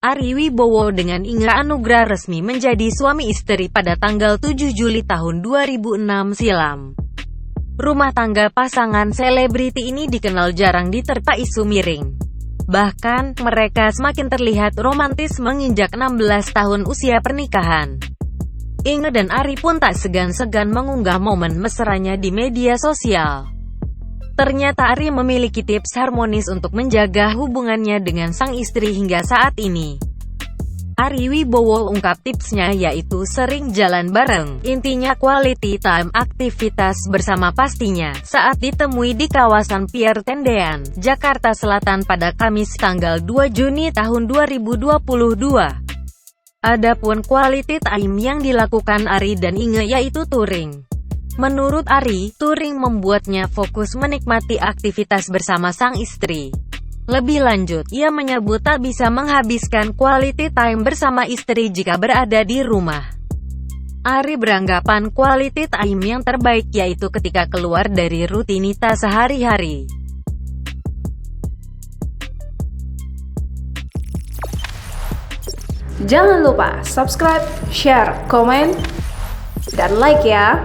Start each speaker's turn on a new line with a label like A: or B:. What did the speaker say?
A: Ari Wibowo dengan Inge Anugrah resmi menjadi suami istri pada tanggal 7 Juli tahun 2006 silam. Rumah tangga pasangan selebriti ini dikenal jarang diterpa isu miring. Bahkan, mereka semakin terlihat romantis menginjak 16 tahun usia pernikahan. Inge dan Ari pun tak segan-segan mengunggah momen mesranya di media sosial. Ternyata Ari memiliki tips harmonis untuk menjaga hubungannya dengan sang istri hingga saat ini. Ari Wibowo ungkap tipsnya yaitu sering jalan bareng, intinya quality time, aktivitas bersama pastinya, saat ditemui di kawasan Pier Tendean, Jakarta Selatan pada Kamis tanggal 2 Juni tahun 2022. Adapun quality time yang dilakukan Ari dan Inge yaitu touring. Menurut Ari, touring membuatnya fokus menikmati aktivitas bersama sang istri. Lebih lanjut, ia menyebut tak bisa menghabiskan quality time bersama istri jika berada di rumah. Ari beranggapan quality time yang terbaik yaitu ketika keluar dari rutinitas sehari-hari.
B: Jangan lupa subscribe, share, komen, dan like ya!